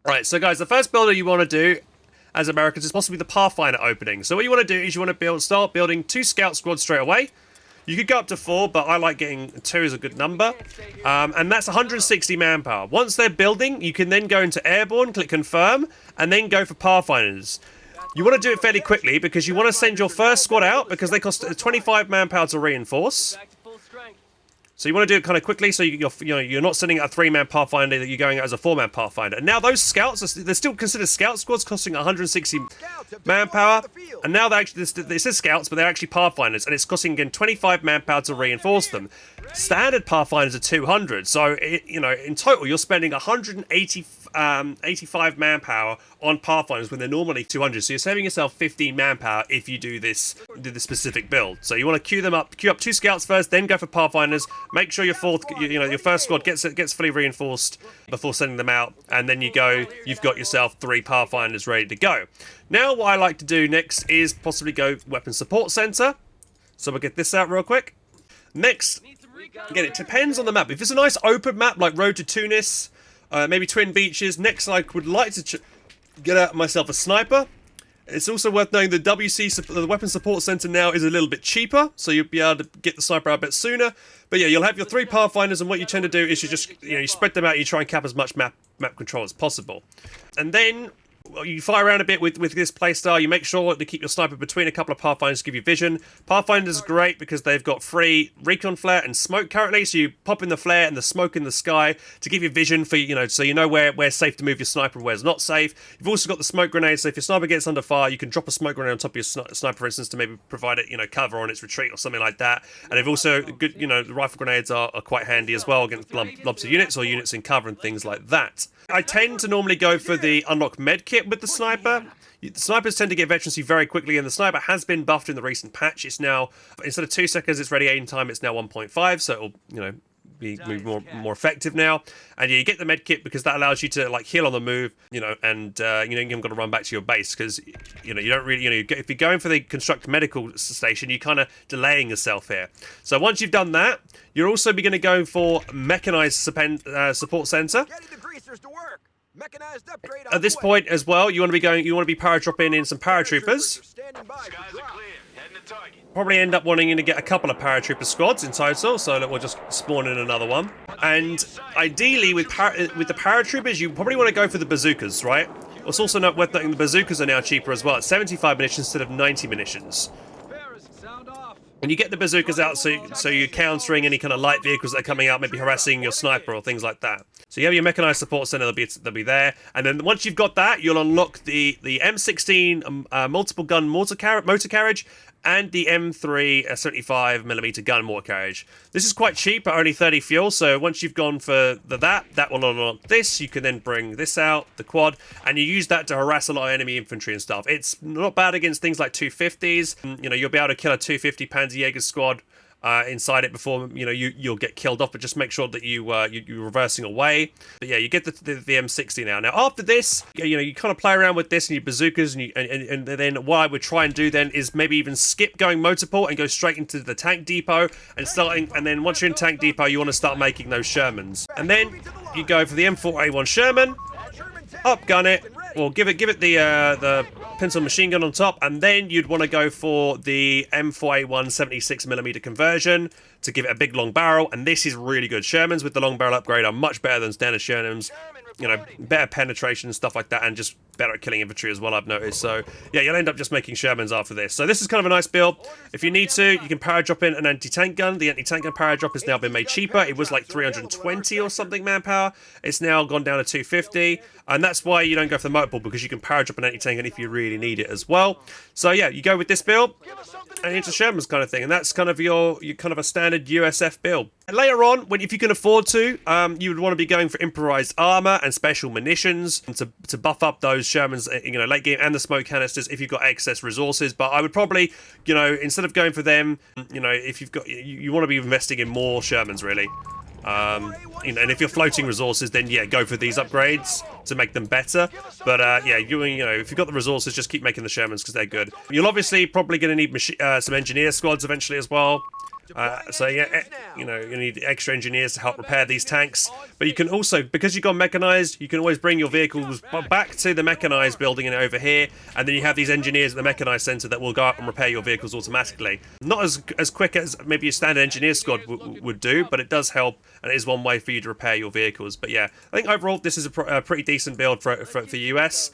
Right, so guys, the first builder you want to do as Americans is possibly the Pathfinder opening. So what you want to do is you want to start building 2 scout squads straight away. You could go up to 4, but I like getting 2 as a good number. And that's 160 manpower. Once they're building, you can then go into Airborne, click confirm, and then go for Pathfinders. You want to do it fairly quickly because you want to send your first squad out because they cost 25 manpower to reinforce. So you want to do it kind of quickly, so you're not sending out a 3-man Pathfinder, that you're going out as a 4-man Pathfinder. And now those scouts, they're still considered scout squads, costing 160 manpower. And now they actually, this is scouts, but they're actually Pathfinders, and it's costing again 25 manpower to reinforce them. Standard Pathfinders are 200, so in total you're spending 185 manpower on Pathfinders when they're normally 200. So you're saving yourself 15 manpower if you do this specific build. So you want to queue up 2 scouts first, then go for Pathfinders. Make sure your first squad gets fully reinforced before sending them out, and then you've got yourself 3 Pathfinders ready to go. Now what I like to do next is possibly go Weapon Support Center. So we'll get this out real quick. Next, again, it depends on the map. If it's a nice open map like Road to Tunis, maybe Twin Beaches, next I would like to get out myself a sniper. It's also worth knowing the the Weapon Support Center now is a little bit cheaper, so you'll be able to get the sniper out a bit sooner. But yeah, you'll have your 3 Pathfinders, and what you tend to do is you just you spread them out. You try and cap as much map control as possible, and then you fly around a bit with this playstyle. You make sure to keep your sniper between a couple of Pathfinders to give you vision. Pathfinders are great because they've got free recon flare and smoke currently, so you pop in the flare and the smoke in the sky to give you vision for so you know where's safe to move your sniper and where's not safe. You've also got the smoke grenade, so if your sniper gets under fire, you can drop a smoke grenade on top of your sniper, for instance, to maybe provide it cover on its retreat or something like that. And they've also good the rifle grenades are quite handy as well against blobs of units or units in cover and things like that. I tend to normally go for the unlock med kit with the sniper. The snipers tend to get veterancy very quickly, and the sniper has been buffed in the recent patch. It's now, instead of 2 seconds, it's ready aim time, it's now 1.5, so it'll, be more effective now. And you get the med kit because that allows you to heal on the move, and you haven't got to run back to your base because you don't really, if you're going for the construct medical station, you're kind of delaying yourself here. So once you've done that, you're also going to go for mechanized support center. At this point as well, you want to be paradropping in some paratroopers. Probably end up wanting to get a couple of paratrooper squads in total, so that we'll just spawn in another one. And ideally, with the paratroopers, you probably want to go for the bazookas, right? It's also worth noting the bazookas are now cheaper as well. It's 75 munitions instead of 90 munitions. And you get the bazookas out so you're countering any kind of light vehicles that are coming out, maybe harassing your sniper or things like that. So you have your mechanized support center, they'll be there. And then once you've got that, you'll unlock the M16 multiple gun motor carriage and the M3 75mm gun mortar carriage. This is quite cheap at only 30 fuel, so once you've gone for that will unlock this. You can then bring this out, the quad, and you use that to harass a lot of enemy infantry and stuff. It's not bad against things like 250s. You'll be able to kill a 250 Panzerjäger squad inside it before you'll get killed off, but just make sure that you're reversing away. But yeah, you get the M60 now. Now after this, you kind of play around with this and your bazookas, and then what I would try and do then is maybe even skip going motorport and go straight into the tank depot and then once you're in tank depot, you want to start making those Shermans, and then you go for the M4A1 Sherman, upgun it, or give it the pencil machine gun on top, and then you'd want to go for the M4A1 76mm conversion to give it a big long barrel. And this is really good. Shermans with the long barrel upgrade are much better than standard Shermans. Better penetration and stuff like that, and just better at killing infantry as well, I've noticed. So yeah, you'll end up just making Shermans after this. So this is kind of a nice build. If you need to, you can paradrop in an anti-tank gun. The anti-tank gun paradrop has now been made cheaper. It was like 320 or something manpower. It's now gone down to 250, and that's why you don't go for the motorport, because you can paradrop an anti-tank gun if you really need it as well. So yeah, you go with this build and into Sherman's kind of thing, and that's kind of your kind of a standard USF build. And later on, if you can afford to, you would want to be going for improvised armor and special munitions to buff up those Shermans, late game, and the smoke canisters if you've got excess resources. But I would probably, instead of going for them, if you've got, you want to be investing in more Shermans really. And if you're floating resources, then yeah, go for these upgrades to make them better. But yeah, if you've got the resources, just keep making the Shermans because they're good. You'll obviously probably going to need some engineer squads eventually as well. So yeah, you know, you need extra engineers to help repair these tanks. But you can also, because you've got mechanized, you can always bring your vehicles back to the mechanized building and over here, and then you have these engineers at the mechanized center that will go out and repair your vehicles automatically. Not as quick as maybe a standard engineer squad would do, but it does help, and it is one way for you to repair your vehicles. But yeah, I think overall this is a pretty decent build for US.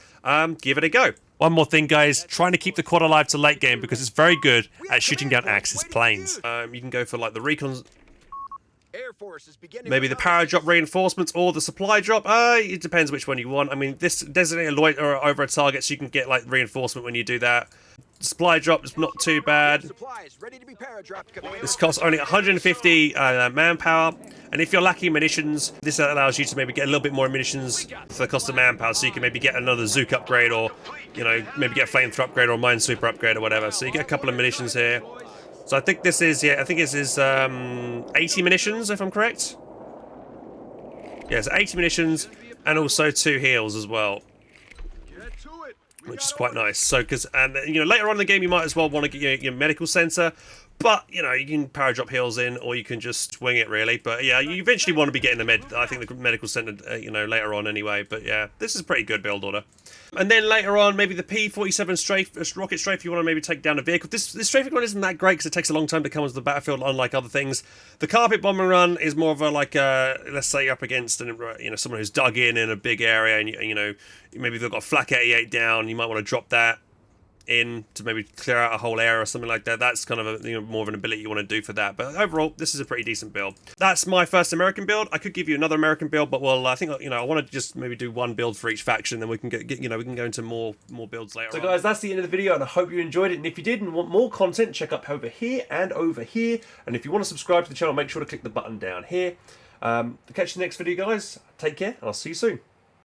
Give it a go. One more thing, guys, trying to keep the quad alive to late game because it's very good at shooting down Axis planes. You can go for like the recon, maybe the power drop reinforcements or the supply drop. It depends which one you want. I mean, this designate a loiter over a target, so you can get like reinforcement when you do that. Supply drop is not too bad. This costs only 150 manpower, and if you're lacking munitions, this allows you to maybe get a little bit more munitions for the cost of manpower, so you can maybe get another Zook upgrade, or you know, maybe get a flamethrower upgrade or minesweeper upgrade or whatever. So you get a couple of munitions here. So I think this is, yeah, I think this is 80 munitions if I'm correct. Yeah, it's 80 munitions and also 2 heals as well, which is quite nice. So, and you know, later on in the game you might as well want to get your medical center, but you know, you can power drop heals in, or you can just wing it really. But yeah, you eventually want to be getting I think the medical center, you know, later on anyway. But yeah, this is a pretty good build order. And then later on, maybe the P-47 strafe, rocket strafe, if you want to maybe take down a vehicle. This strafing run isn't that great because it takes a long time to come onto the battlefield, unlike other things. The carpet bombing run is more of a, like, let's say you're up against someone who's dug in a big area, and you know, maybe they've got a flak 88 down, you might want to drop that in to maybe clear out a whole area or something like that. That's kind of more of an ability you want to do for that. But overall, this is a pretty decent build. That's my first American build. I could give you another American build, but well, I think I want to just maybe do one build for each faction, then we can get we can go into more builds later. So guys, that's the end of the video, and I hope you enjoyed it. And if you did and want more content, check up over here and over here. And if you want to subscribe to the channel, make sure to click the button down here. To catch the next video, guys. Take care, and I'll see you soon.